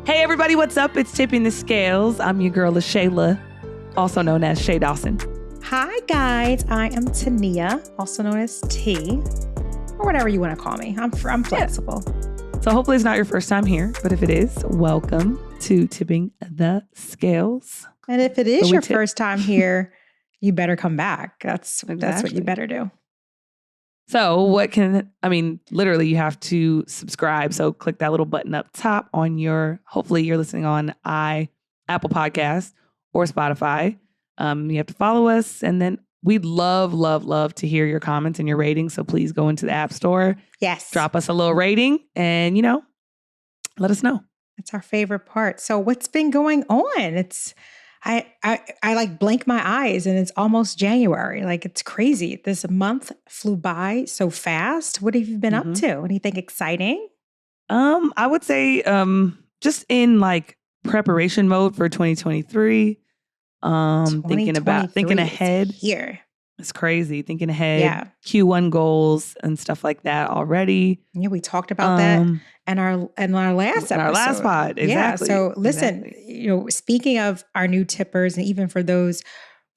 Hey everybody, what's up? It's Tipping the Scales. I'm your girl, LaShayla, also known as Shay Dawson. Hi guys, I am Tania, also known as T, or whatever you want to call me. I'm flexible. Yeah. So hopefully it's not your first time here, but if it is, welcome to Tipping the Scales. And if it is your first time here, you better come back. That's what you better do. So literally you have to subscribe. So click that little button up top on hopefully you're listening on Apple Podcasts or Spotify. You have to follow us, and then we'd love, love, love to hear your comments and your ratings. So please go into the App Store. Yes. Drop us a little rating and, let us know. That's our favorite part. So what's been going on? I like blink my eyes and it's almost January. Like it's crazy. This month flew by so fast. What have you been up to? Anything exciting? I would say just in like preparation mode for 2023. Thinking ahead. Here. It's crazy. Thinking ahead. Yeah. Q1 goals and stuff like that already. Yeah, we talked about that in our last episode. Our last pod. Exactly. Yeah. So listen, speaking of our new tippers, and even for those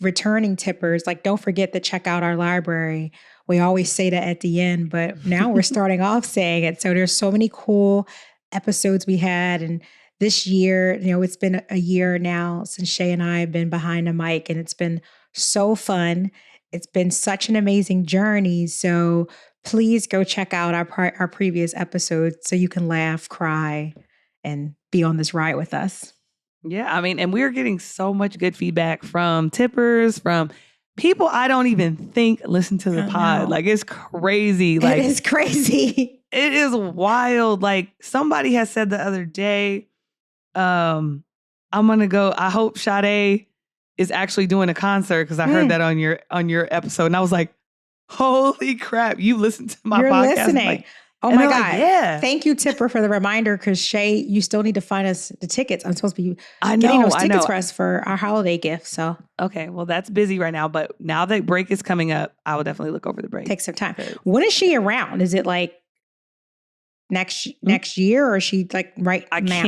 returning tippers, like don't forget to check out our library. We always say that at the end, but now we're starting off saying it. So there's so many cool episodes we had, and this year, it's been a year now since Shay and I have been behind the mic, and it's been so fun. It's been such an amazing journey. So please go check out our previous episodes so you can laugh, cry, and be on this ride with us. Yeah, and we're getting so much good feedback from tippers, from people I don't even think listen to the pod. Like, it's crazy. Like, it is crazy. It is wild. Like, somebody has said the other day, I'm going to go, I hope Sade is actually doing a concert because I heard that on your episode. And I was like, holy crap, you listened to my podcast. You're listening. Like, oh my God. Like, yeah. Thank you, Tipper, for the reminder, because Shay, you still need to find us the tickets. I'm supposed to be getting those tickets for us for our holiday gift. So okay, well, that's busy right now. But now that break is coming up, I will definitely look over the break. Take some time. When is she around? Is it like next year, or is she like right now?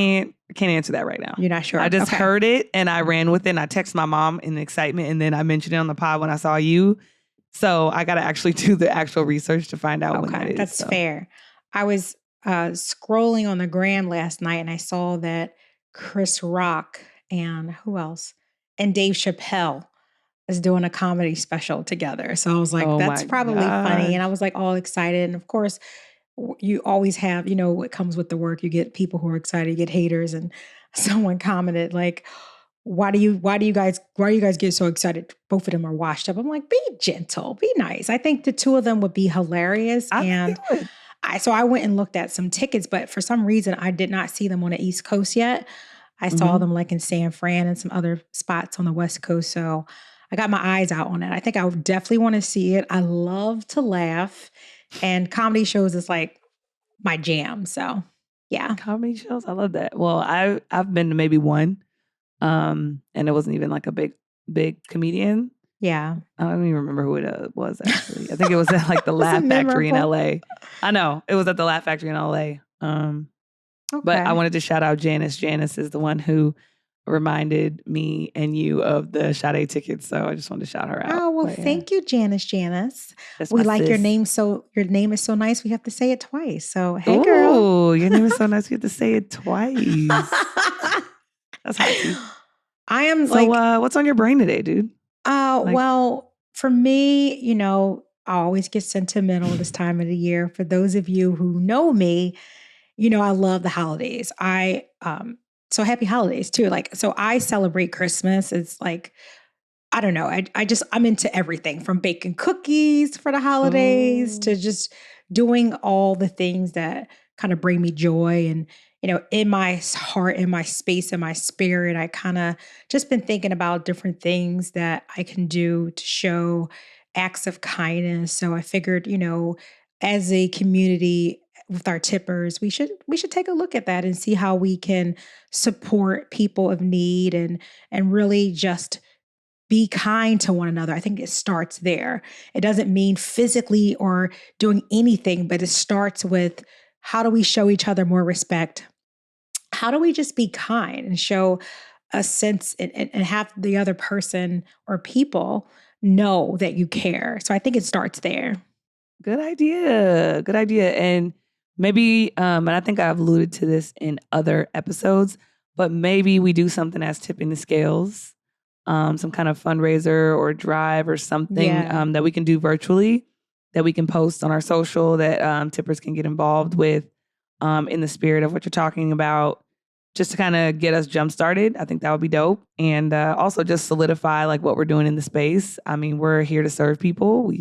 I can't answer that right now. You're not sure? I just heard it and I ran with it and I texted my mom in excitement, and then I mentioned it on the pod when I saw you. So I got to actually do the actual research to find out when that is. That's fair. I was scrolling on the gram last night and I saw that Chris Rock and who else? And Dave Chappelle is doing a comedy special together. So I was like, that's probably funny. And I was like all excited. And of course, you always have, what comes with the work. You get people who are excited, you get haters. And someone commented like, why do you guys get so excited? Both of them are washed up. I'm like, be gentle, be nice. I think the two of them would be hilarious. So I went and looked at some tickets, but for some reason I did not see them on the East Coast yet. I saw them like in San Fran and some other spots on the West Coast. So I got my eyes out on it. I think I would definitely want to see it. I love to laugh, and comedy shows is like my jam. So yeah. Comedy shows. I love that. Well, I've been to maybe one, and it wasn't even like a big comedian. Yeah. I don't even remember who it was actually. I think it was at like the Laugh Factory in LA. I know. It was at the Laugh Factory in LA. But I wanted to shout out Janice. Janice is the one who reminded me and you of the Sade tickets. So I just wanted to shout her out. Oh, well, thank you, Janice. We like your name. So your name is so nice. We have to say it twice. So, hey, girl. Oh, your name is so nice. We have to say it twice. That's hot. I am what's on your brain today, dude? Well, for me, I always get sentimental this time of the year. For those of you who know me, I love the holidays. So happy holidays too. So I celebrate Christmas. It's like, I don't know. I'm into everything from baking cookies for the holidays to just doing all the things that kind of bring me joy. And, in my heart, in my space, in my spirit, I kind of just been thinking about different things that I can do to show acts of kindness. So I figured, as a community with our tippers, we should take a look at that and see how we can support people of need and really just be kind to one another. I think it starts there. It doesn't mean physically or doing anything, but it starts with how do we show each other more respect? how do we just be kind and show a sense and have the other person or people know that you care? So I think it starts there. Good idea. Good idea. And maybe, and I think I've alluded to this in other episodes, but maybe we do something as tipping the scales, some kind of fundraiser or drive or something Yeah. that we can do virtually that we can post on our social that tippers can get involved with in the spirit of what you're talking about, just to kind of get us jump started. I think that would be dope. And also just solidify like what we're doing in the space. I mean, we're here to serve people.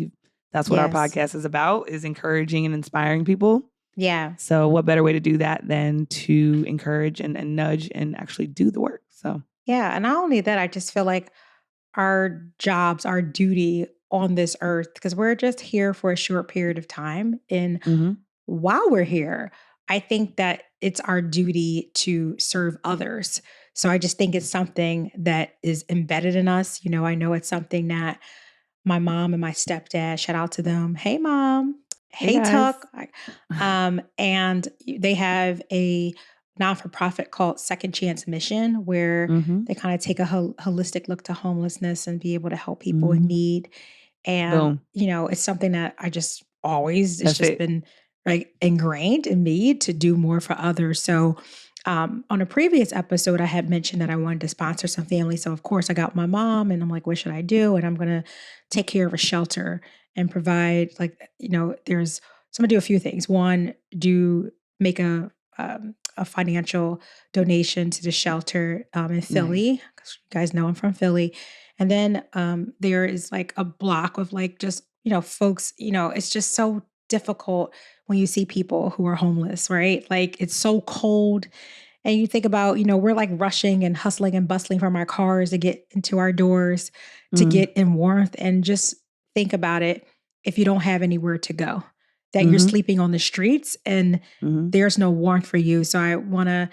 That's what our Yes. podcast is about, is encouraging and inspiring people. Yeah. So what better way to do that than to encourage and nudge and actually do the work? So Yeah. And not only that, I just feel like our jobs, our duty on this earth, because we're just here for a short period of time. And mhm. while we're here, I think that it's our duty to serve others. So I just think it's something that is embedded in us. I know it's something that my mom and my stepdad, shout out to them. Hey, mom. Hey Hey, guys. Tuck. And they have a non for profit called Second Chance Mission, where hmm they kind of take a holistic look to homelessness and be able to help people in hmm need. And, Boom. it's something that I just always, it's That's just it. been like ingrained in me to do more for others. So, on a previous episode, I had mentioned that I wanted to sponsor some families. So, of course, I got my mom and I'm like, what should I do? And I'm going to take care of a shelter and provide, like, there's, so I'm going to do a few things. One, do make a financial donation to the shelter in Nice. Philly, because you guys know I'm from Philly. And then there is like a block of like just, folks, it's just so difficult when you see people who are homeless, right? Like it's so cold. And you think about, we're like rushing and hustling and bustling from our cars to get into our doors, to Mm-hmm. get in warmth. And just think about it, if you don't have anywhere to go, that you're Mm-hmm. sleeping on the streets and Mm-hmm. there's no warmth for you. So I want to,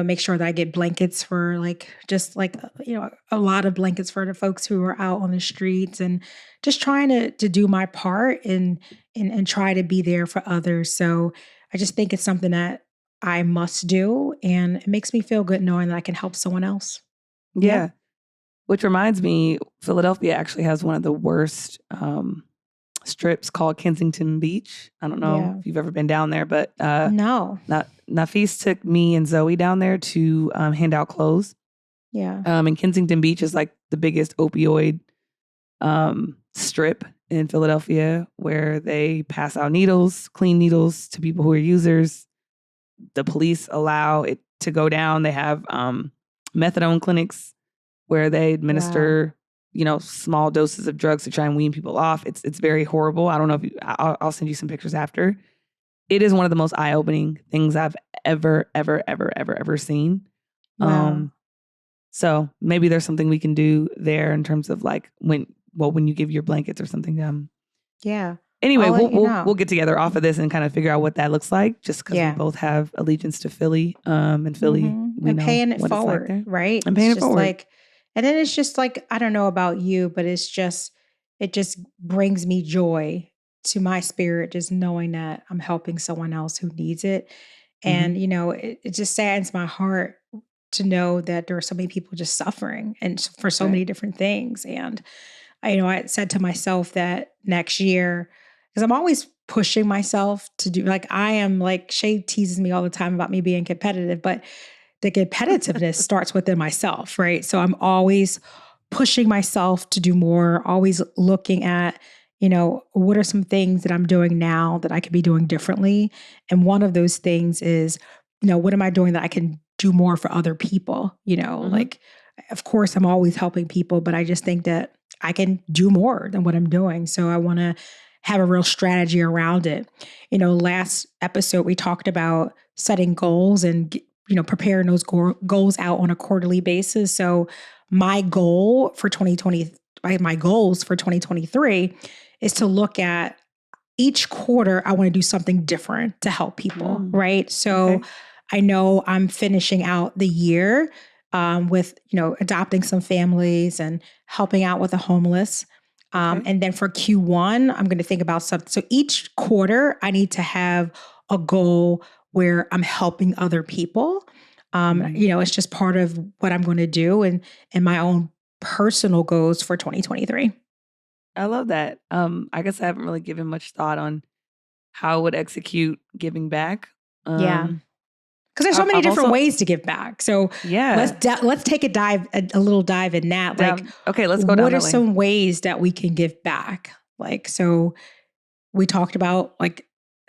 make sure that I get blankets for like, just like, a lot of blankets for the folks who are out on the streets, and just trying to do my part and try to be there for others. So I just think it's something that I must do. And it makes me feel good knowing that I can help someone else. Yeah. Yeah. Which reminds me, Philadelphia actually has one of the worst strips called Kensington Beach. I don't know Yeah. if you've ever been down there, but No. Nafis took me and Zoe down there to hand out clothes. Yeah. And Kensington Beach is like the biggest opioid strip in Philadelphia, where they pass out needles, clean needles, to people who are users. The police allow it to go down. They have methadone clinics where they Wow. administer, small doses of drugs to try and wean people off. It's very horrible. I don't know if I'll send you some pictures after. It is one of the most eye-opening things I've ever seen. Wow. So maybe there's something we can do there in terms of like when you give your blankets or something. Yeah. Anyway, I'll we'll let you we'll know. we'll get together off of this and kind of figure out what that looks like. Just because we Yeah. both have allegiance to Philly, and Philly, we And know paying it what it's like forward, there. right? I'm It's paying it just forward. like, and then it's just like, I don't know about you, but it just brings me joy to my spirit, just knowing that I'm helping someone else who needs it. hmm And, it just saddens my heart to know that there are so many people just suffering and for so Right. many different things. And I said to myself that next year, because I'm always pushing myself to do, like, I am like, Shay teases me all the time about me being competitive, but the competitiveness starts within myself, right? So I'm always pushing myself to do more, always looking at, what are some things that I'm doing now that I could be doing differently? And one of those things is, what am I doing that I can do more for other people? hmm Like, of course, I'm always helping people, but I just think that I can do more than what I'm doing. So I want to have a real strategy around it. Last episode, we talked about setting goals and preparing those goals out on a quarterly basis. So my goal for 2020, my goals for 2023 is to look at each quarter, I want to do something different to help people, Mm. right? So Okay. I know I'm finishing out the year with, adopting some families and helping out with the homeless. Okay. And then for Q1, I'm going to think about something. So each quarter, I need to have a goal where I'm helping other people. It's just part of what I'm going to do and my own personal goals for 2023. I love that. I guess I haven't really given much thought on how I would execute giving back. Yeah. Because there's so many different ways to give back. So let's take a little dive in that. Okay, let's go down. What are some ways that we can give back? So we talked about I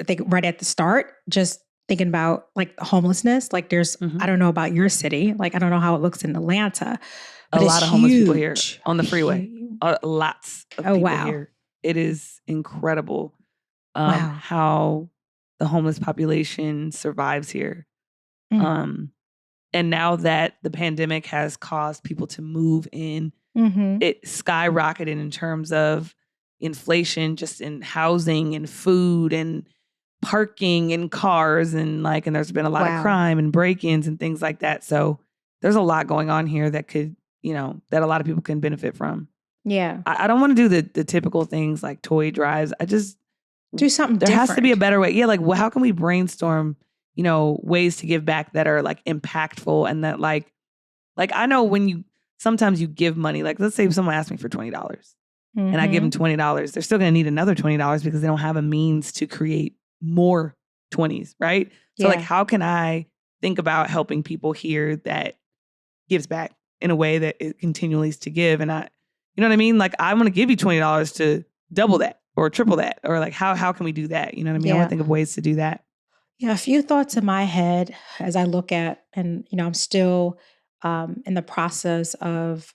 think right at the start, just thinking about homelessness. There's, I don't know about your city. I don't know how it looks in Atlanta. But a lot of homeless people here on the freeway. Lots of people here. It is incredible how the homeless population survives here. And now that the pandemic has caused people to move in, it skyrocketed in terms of inflation, just in housing and food and parking and cars and there's been a lot of crime and break-ins and things like that. So there's a lot going on here that could, that a lot of people can benefit from. Yeah. I don't want to do the typical things like toy drives. I just do something there different. Has to be a better way. Yeah, how can we brainstorm, ways to give back that are impactful and that I know when sometimes you give money, let's say if someone asks me for $20 and I give them $20, they're still going to need another $20 because they don't have a means to create more 20s, right? So how can I think about helping people here that gives back in a way that it continues to give? And you know what I mean? I want to give you $20 to double that or triple that, or how can we do that? You know what I mean? I want to think of ways to do that. Yeah, a few thoughts in my head as I look at, and I'm still in the process of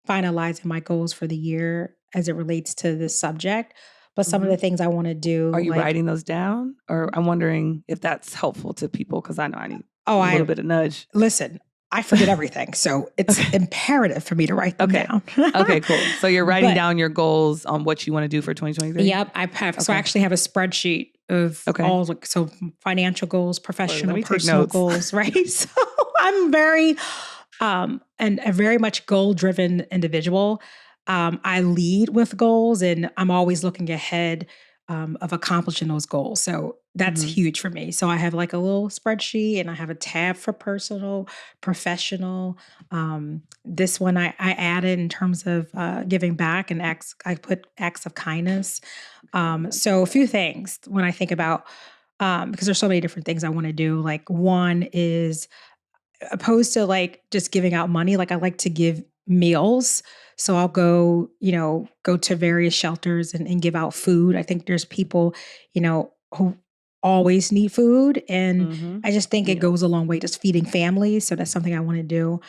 finalizing my goals for the year as it relates to this subject. But some of the things I want to do. Are you writing those down? Or I'm wondering if that's helpful to people because I know I need a little bit of nudge. Listen, I forget everything. So it's imperative for me to write them down. Okay, cool. So you're writing down your goals on what you want to do for 2023? Yep. I have. Okay. So I actually have a spreadsheet of all, financial goals, professional, personal goals, right? So I'm very, and a very much goal-driven individual. I lead with goals and I'm always looking ahead of accomplishing those goals. So that's huge for me. So I have a little spreadsheet and I have a tab for personal, professional. This one I added in terms of giving back and I put acts of kindness. So a few things when I think about, because there's so many different things I want to do. One is opposed to just giving out money. I like to give meals. So I'll go to various shelters and give out food. I think there's people, who always need food. And I just think it goes a long way just feeding families. So that's something I want to do.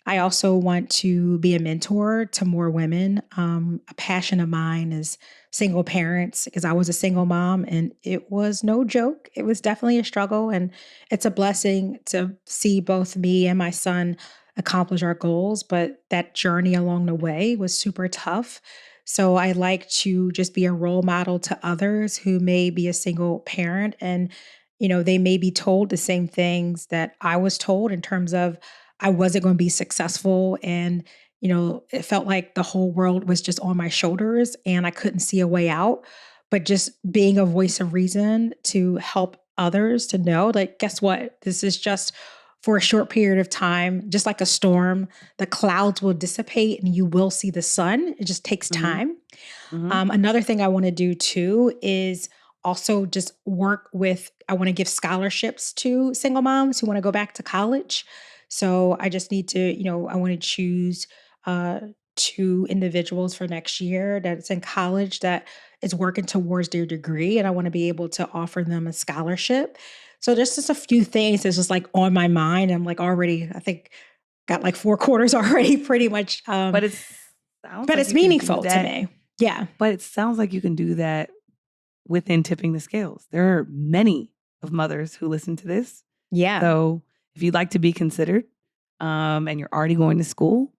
I also want to be a mentor to more women. A passion of mine is single parents because I was a single mom and it was no joke. It was definitely a struggle. And it's a blessing to see both me and my son accomplish our goals. But that journey along the way was super tough. So I like to just be a role model to others who may be a single parent and, they may be told the same things that I was told in terms of I wasn't going to be successful. And, it felt like the whole world was just on my shoulders and I couldn't see a way out. But just being a voice of reason to help others to know, guess what? This is just for a short period of time, just like a storm, the clouds will dissipate and you will see the sun. It just takes time. Another thing I want to do too is also just work with, I want to give scholarships to single moms who want to go back to college. So I just need to, I want to choose 2 individuals for next year that's in college that is working towards their degree. And I want to be able to offer them a scholarship. So there's just a few things that's just on my mind. I'm already, I think got 4 quarters already pretty much. But it's meaningful to me. Yeah. But it sounds like you can do that within tipping the scales. There are many of mothers who listen to this. Yeah. So if you'd like to be considered and you're already going to school,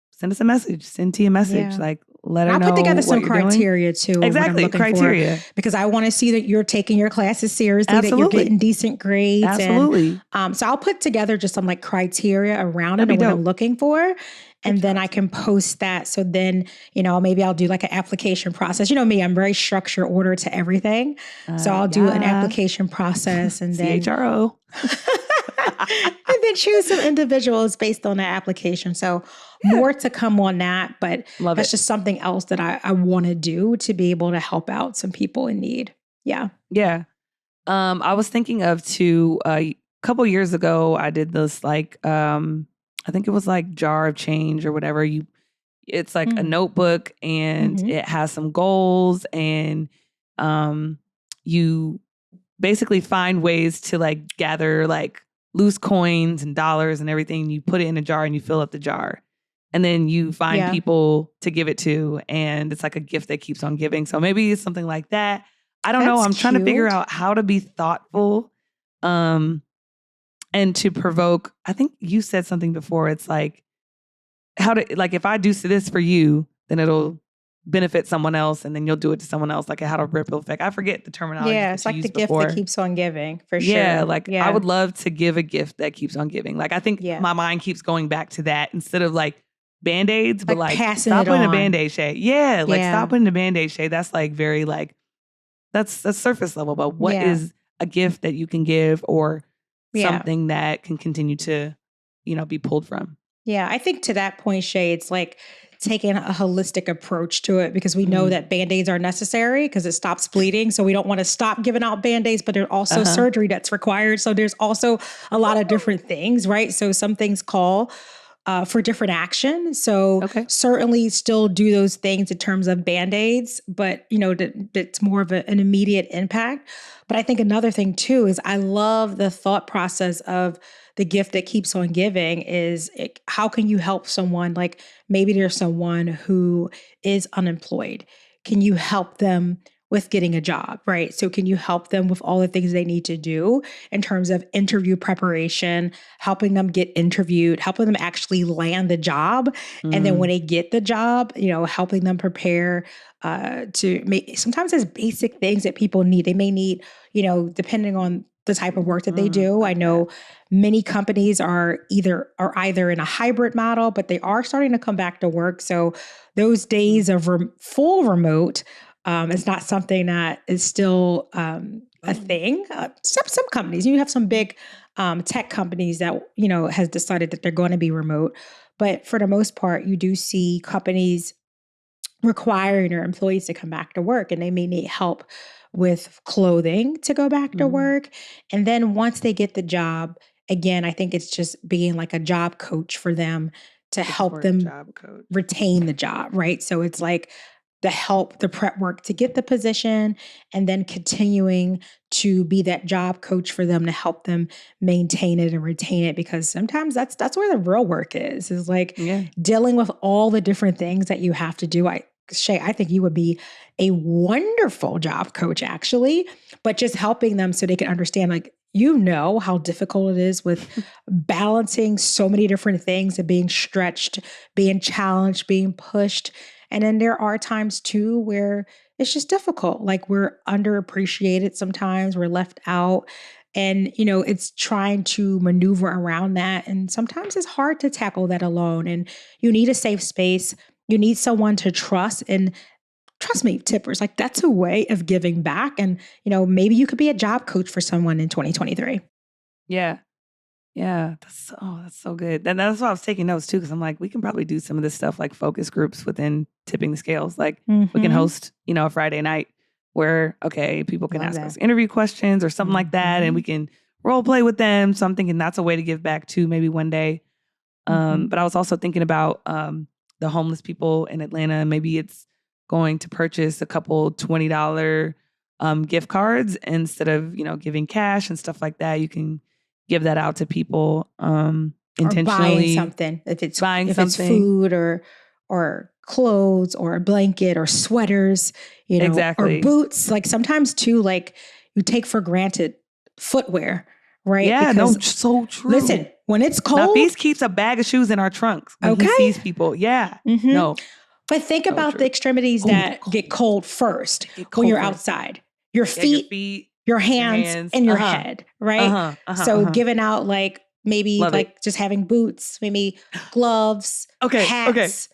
send us a message. Send T a message. Yeah. Let her know. I'll put together some what criteria too. Exactly, criteria. Because I want to see that you're taking your classes seriously, that you're getting decent grades. Absolutely. And, so I'll put together just some criteria around it and what I'm looking for. And then I can post that. So then, maybe I'll do an application process. You know me, I'm very structure order to everything. So I'll do an application process and then CHRO. and then choose some individuals based on that application. So more to come on that, but Love that's it. just something else that I want to do to be able to help out some people in need. Yeah. Yeah. I was thinking of too, a couple years ago, I did this like, I think it was like jar of change or whatever. It's like a Mm. notebook and Mhm. it has some goals and you basically find ways to like gather like loose coins and dollars and everything. You put it in a jar and you fill up the jar. And then you find Yeah. people to give it to, and it's like a gift that keeps on giving. So maybe it's something like that. I don't know. That's I'm trying to figure cute. out how to be thoughtful and to provoke. I think you said something before. It's like how to, like, if I do this for you, then it'll benefit someone else and then you'll do it to someone else, like how to ripple effect. I forget the terminology Yeah. It's that you like the used gift that before. keeps on giving for Yeah, sure. like I Yeah. would love to give a gift that keeps on giving. Like I think Yeah. my mind keeps going back to that instead of like band-aids, but Like like passing stop it putting a on. band-aid shade. Yeah, like Yeah. stop putting a band-aid shade. That's like very like that's surface level, but what Yeah. is a gift that you can give or Yeah. something that can continue to, be pulled from? Yeah, I think to that point, Shay, it's like taking a holistic approach to it because we know Mm. that band-aids are necessary because it stops bleeding. So we don't want to stop giving out band-aids, but there's also Uh-huh. surgery that's required. So there's also a lot of different things, right? So some things call for different action. So Okay. certainly still do those things in terms of band-aids, but that's more of an immediate impact. But I think another thing too is I love the thought process of the gift that keeps on giving is how can you help someone? Like maybe there's someone who is unemployed. Can you help them with getting a job, right? So can you help them with all the things they need to do in terms of interview preparation, helping them get interviewed, helping them actually land the job. And then when Mm. they get the job, helping them prepare to make sometimes there's basic things that people need. They may need, depending on the type of work that they do. I Like that. know many companies are either in a hybrid model, but they are starting to come back to work. So those days of full remote is not something that is still a thing. Some companies, you have some big tech companies that has decided that they're going to be remote, but for the most part, you do see companies requiring their employees to come back to work, and they may need help with clothing to go back to Mm. work. And then once they get the job, again, I think it's just being like a job coach for them to The help support them job coach. retain the job, right? So it's like the prep work to get the position, and then continuing to be that job coach for them to help them maintain it and retain it, because sometimes that's where the real work is like Yeah. dealing with all the different things that you have to do. Shay, I think you would be a wonderful job coach, actually, but just helping them so they can understand, like, how difficult it is with balancing so many different things and being stretched, being challenged, being pushed. And then there are times too where it's just difficult. Like we're underappreciated sometimes, we're left out. And, it's trying to maneuver around that. And sometimes it's hard to tackle that alone. And you need a safe space. You need someone to trust. And trust me, tippers, like that's a way of giving back. And, maybe you could be a job coach for someone in 2023. Yeah. Yeah. That's so good. And that's why I was taking notes too, because I'm like, we can probably do some of this stuff like focus groups within tipping the scales. Like we can host, a Friday night where, okay, people can Love ask that. us interview questions or something like that. And we can role play with them. So I'm thinking that's a way to give back too, maybe one day. But I was also thinking about the homeless people in Atlanta. Maybe it's going to purchase a couple $20 gift cards instead of, giving cash and stuff like that. You can give that out to people Or buying intentionally. something, if it's Something. food or clothes or a blanket or sweaters, or Exactly. boots. Like sometimes too, like you take for granted footwear, right? Yeah, Because so true. listen, when it's cold, Nafis keeps a bag of shoes in our trunks when he sees people. Yeah. No. But think So about true. the extremities that get cold first when you're outside. Your feet, your hands, and your head, right? So giving out like maybe Love like it. just having boots, maybe gloves, hats.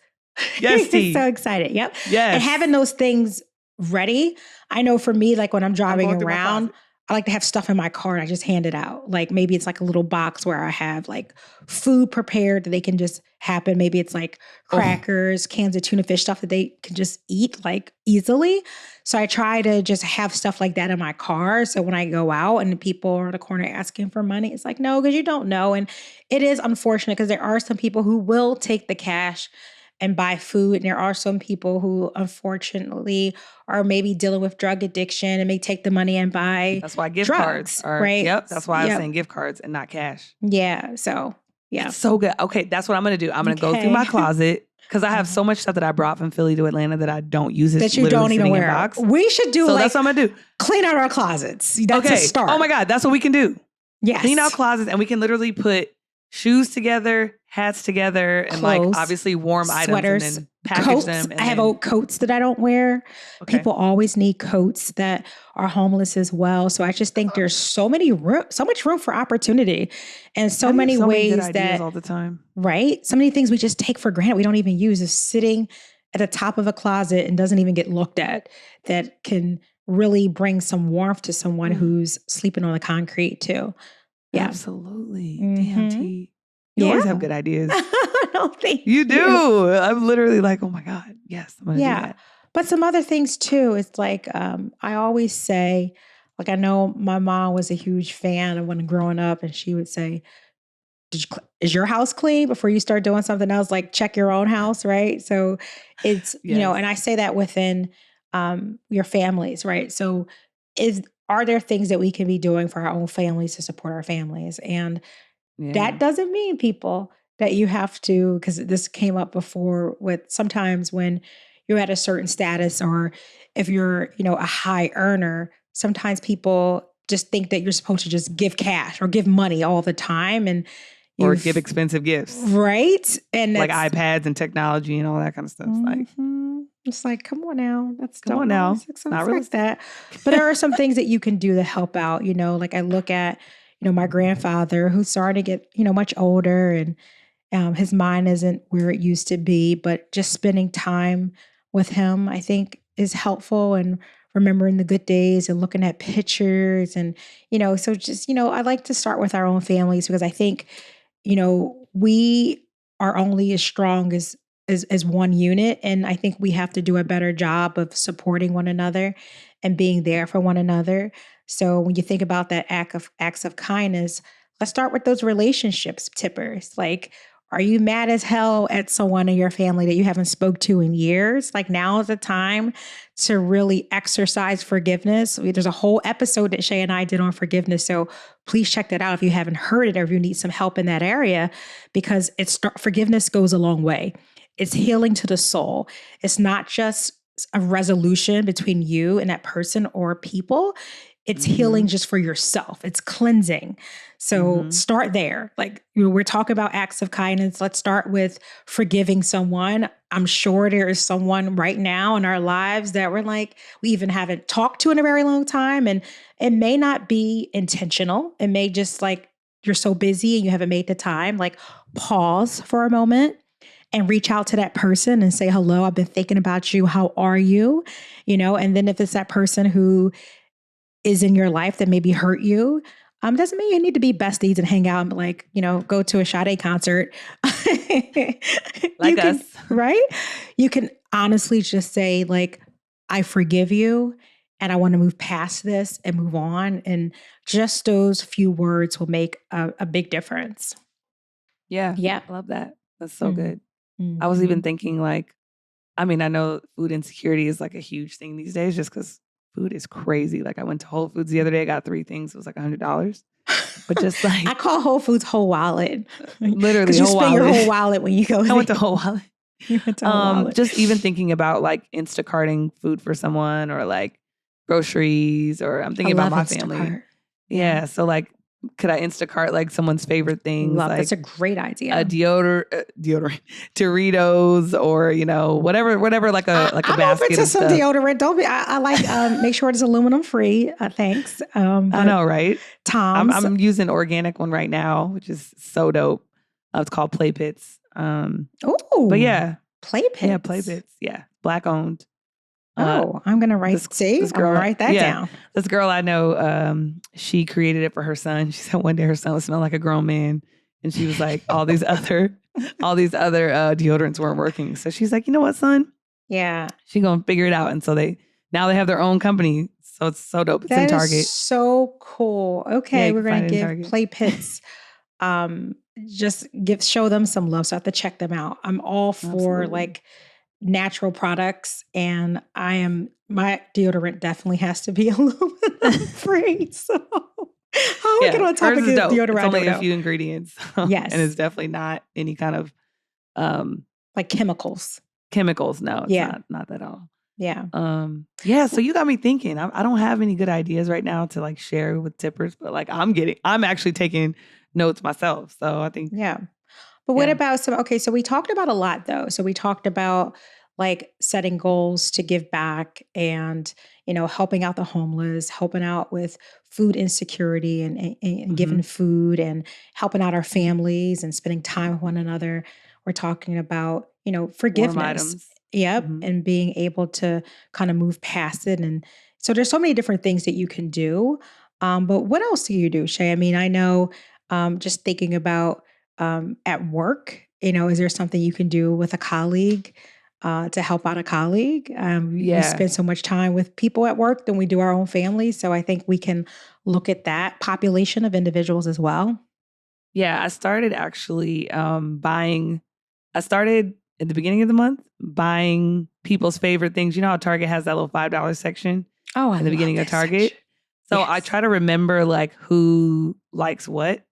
Yes, T. So excited. Yep. Yes. And having those things ready. I know for me, like when I'm driving around, I like to have stuff in my car and I just hand it out. Like maybe it's like a little box where I have like food prepared that they can just happen. Maybe it's like crackers, cans of tuna fish, stuff that they can just eat like easily. So I try to just have stuff like that in my car. So when I go out and people are in the corner asking for money, it's like, no, because you don't know. And it is unfortunate because there are some people who will take the cash and buy food. And there are some people who unfortunately are maybe dealing with drug addiction and may take the money and buy That's why gift cards drugs, are, right? Yep. That's why I was Yep. saying gift cards and not cash. Yeah. So, yeah. It's so good. Okay. That's what I'm going to do. I'm going to go through my closet because I have so much stuff that I brought from Philly to Atlanta that I don't use. It's that you literally don't even sitting in wear. box. We should do So like, that's what I'm going to do. clean out our closets. That's a start. Oh my God. That's what we can do. Yes. Clean out closets and we can literally put shoes together, hats together, and Clothes, like obviously warm sweaters, items and then package coats. them. And I have old coats that I don't wear. Okay. People always need coats that are homeless as well. So I just think there's so much room for opportunity, and so many ways good ideas all the time. Right? So many things we just take for granted we don't even use is sitting at the top of a closet and doesn't even get looked at that can really bring some warmth to someone who's sleeping on the concrete too. Yeah. Absolutely. Damn, T. You Yeah. always have good ideas. No, thank You do. I'm literally like, oh my God, yes, I'm going to do that. But some other things too. It's like I always say, like I know my mom was a huge fan of when growing up, and she would say, "Is your house clean before you start doing something else? Like check your own house, right?" So it's you know, and I say that within your families, right? So are there things that we can be doing for our own families to support our families? And that doesn't mean, people, that you have to, because this came up before with sometimes when you're at a certain status or if you're, a high earner, sometimes people just think that you're supposed to just give cash or give money all the time and or give expensive gifts. Right. And like iPads and technology and all that kind of stuff. It's like, come on now. Come on now. It's not really that. But there are some things that you can do to help out. Like I look at, my grandfather who's starting to get, much older and his mind isn't where it used to be, but just spending time with him, I think is helpful, and remembering the good days and looking at pictures and, so just, I like to start with our own families because I think, we are only as strong as one unit. And I think we have to do a better job of supporting one another and being there for one another. So when you think about that acts of kindness, let's start with those relationships tippers. Like, are you mad as hell at someone in your family that you haven't spoke to in years? Like now is the time to really exercise forgiveness. There's a whole episode that Shea and I did on forgiveness. So please check that out if you haven't heard it or if you need some help in that area, because forgiveness goes a long way. It's healing to the soul. It's not just a resolution between you and that person or people. It's healing just for yourself. It's cleansing. So start there. Like, we're talking about acts of kindness. Let's start with forgiving someone. I'm sure there is someone right now in our lives that we even haven't talked to in a very long time. And it may not be intentional. It may just you're so busy and you haven't made the time. Like, pause for a moment and reach out to that person and say, hello, I've been thinking about you. How are you? And then if it's that person who is in your life that maybe hurt you, doesn't mean you need to be besties and hang out and go to a Sade concert. Us. Right? You can honestly just say I forgive you and I want to move past this and move on. And just those few words will make a big difference. Yeah. I love that. That's so good. I was even thinking I know food insecurity is a huge thing these days just because food is crazy. I went to Whole Foods the other day, I got 3 things. It was $100. But just I call Whole Foods whole wallet. Literally, because you spend your whole wallet when you go there. I went to whole wallet. You went to whole wallet. Just even thinking about Instacarting food for someone or groceries, or I'm thinking about my family. Yeah. So could I Instacart someone's favorite things? That's a great idea. A deodorant, Doritos, or whatever, a basket. I'm open to some deodorant. Don't be. I like. Make sure it's aluminum free. Thanks. I know, right? Tom's. I'm using organic one right now, which is so dope. It's called Play Pits. Oh, but yeah, Play Pits. Yeah, Play Pits. Yeah, Black owned. Oh, I'm going to write, I'm going to write that down. This girl I know, she created it for her son. She said one day her son would smell like a grown man. And she was like, all these other deodorants weren't working. So she's like, you know what, son? Yeah. She's going to figure it out. And so now they have their own company. So it's so dope. It's in Target. That is so cool. Okay. We're going to give Play Pits, show them some love. So I have to check them out. I'm all for like natural products, and my deodorant definitely has to be aluminum free. So how we get on topic of deodorant? It's only a few ingredients. Yes. And it's definitely not any kind of like chemicals. Chemicals, no, it's not at all. Yeah. So you got me thinking. I don't have any good ideas right now to like share with tippers, but like I'm actually taking notes myself. So I think But what about so we talked about a lot though. So we talked about like setting goals to give back and, helping out the homeless, helping out with food insecurity and giving food and helping out our families and spending time with one another. We're talking about, forgiveness. Yep. And being able to kind of move past it. And so there's so many different things that you can do. But what else do you do, Shay? I mean, I know just thinking about at work, is there something you can do with a colleague to help out a colleague? We spend so much time with people at work than we do our own families. So I think we can look at that population of individuals as well. Yeah, I started actually I started at the beginning of the month buying people's favorite things. You know how Target has that little $5 section in the beginning of Target? Section. So I try to remember like who likes what.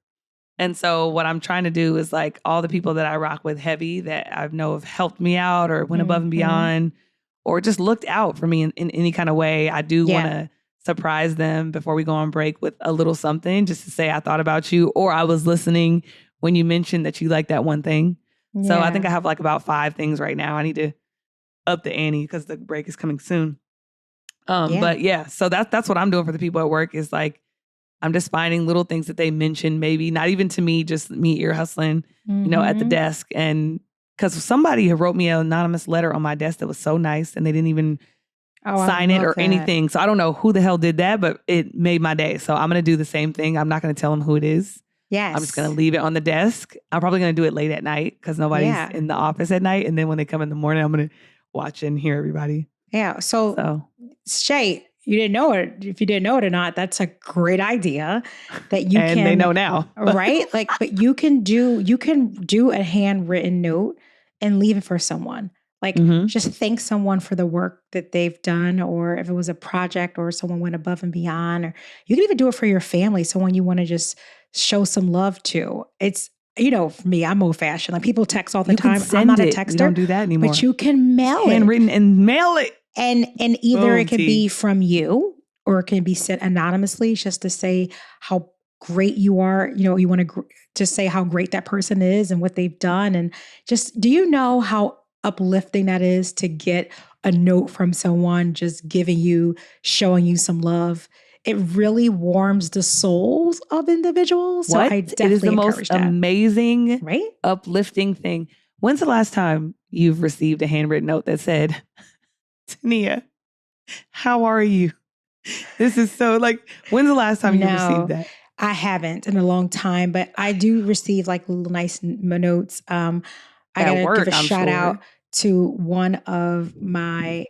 And so what I'm trying to do is like all the people that I rock with heavy that I know have helped me out or went above and beyond or just looked out for me in any kind of way. I do want to surprise them before we go on break with a little something just to say I thought about you or I was listening when you mentioned that you like that one thing. Yeah. So I think I have like about 5 things right now. I need to up the ante because the break is coming soon. But so that's what I'm doing for the people at work is like, I'm just finding little things that they mentioned, maybe not even to me, just me ear hustling, at the desk. And because somebody wrote me an anonymous letter on my desk that was so nice and they didn't even sign it or anything. So I don't know who the hell did that, but it made my day. So I'm going to do the same thing. I'm not going to tell them who it is. Yes. I'm just going to leave it on the desk. I'm probably going to do it late at night because nobody's in the office at night. And then when they come in the morning, I'm going to watch and hear everybody. Yeah. So Shay, you didn't know it. If you didn't know it or not, that's a great idea that you and they know now. Right? Like, but you can do a handwritten note and leave it for someone. Like just thank someone for the work that they've done, or if it was a project or someone went above and beyond, or you can even do it for your family, someone you want to just show some love to. It's, for me, I'm old fashioned. Like people text all the time. I'm not a texter. We don't do that anymore. But you can mail it. Handwritten and mail it. And either it can be from you or it can be sent anonymously just to say how great you are. You want to just say how great that person is and what they've done. And just, do you know how uplifting that is to get a note from someone just showing you some love? It really warms the souls of individuals. So I definitely it is the most amazing, uplifting thing. When's the last time you've received a handwritten note that said, Tania, how are you? This is so when's the last time you received that? I haven't in a long time, but I do receive little nice notes. I gotta give a shout out to one of my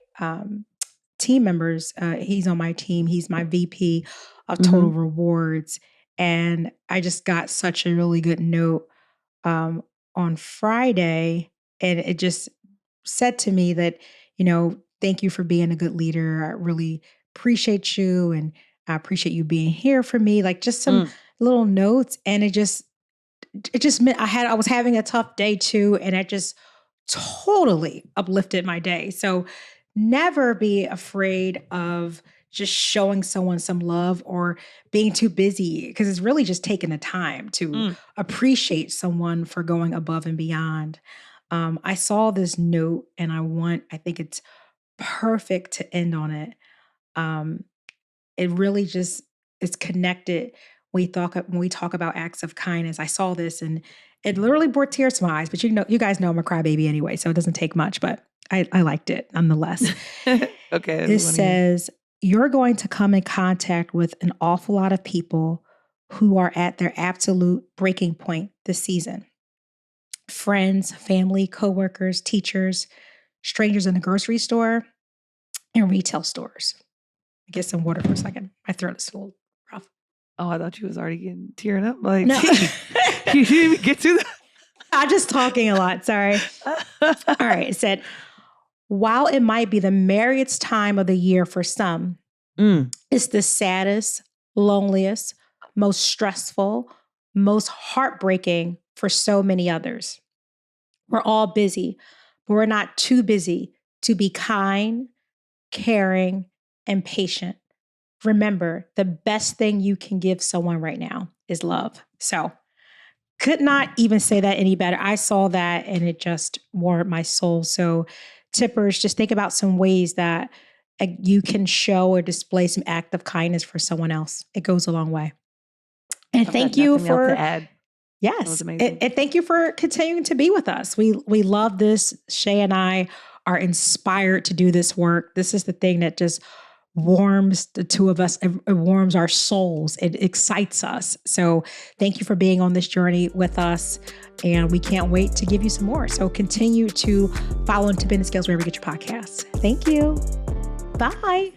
team members. He's on my team. He's my VP of Total Rewards. And I just got such a really good note on Friday. And it just said to me that, thank you for being a good leader. I really appreciate you. And I appreciate you being here for me. Like just some little notes. And it just meant I was having a tough day too. And it just totally uplifted my day. So never be afraid of just showing someone some love or being too busy, because it's really just taking the time to appreciate someone for going above and beyond. I saw this note and I think it's perfect to end on it. It really just is connected when we talk about acts of kindness. I saw this and it literally brought tears to my eyes, but you guys know I'm a crybaby anyway, so it doesn't take much, but I liked it nonetheless. Okay. It says, you're going to come in contact with an awful lot of people who are at their absolute breaking point this season. Friends, family, coworkers, teachers, strangers in the grocery store, and retail stores. Get some water for a second. My throat is a little rough. Oh, I thought you was already getting tearing up. Like, No. you didn't even get to that. I'm just talking a lot. Sorry. All right. It said, while it might be the merriest time of the year for some, it's the saddest, loneliest, most stressful, most heartbreaking for so many others. We're all busy, but we're not too busy to be kind, caring, and patient. Remember, the best thing you can give someone right now is love. So, could not even say that any better. I saw that and it just warmed my soul. So, tippers, just think about some ways that you can show or display some act of kindness for someone else. It goes a long way. And thank you for to add. Yes. And thank you for continuing to be with us. We love this. Shea and I are inspired to do this work. This is the thing that just warms the two of us. It warms our souls. It excites us. So thank you for being on this journey with us. And we can't wait to give you some more. So continue to follow Tip and Scales wherever you get your podcasts. Thank you. Bye.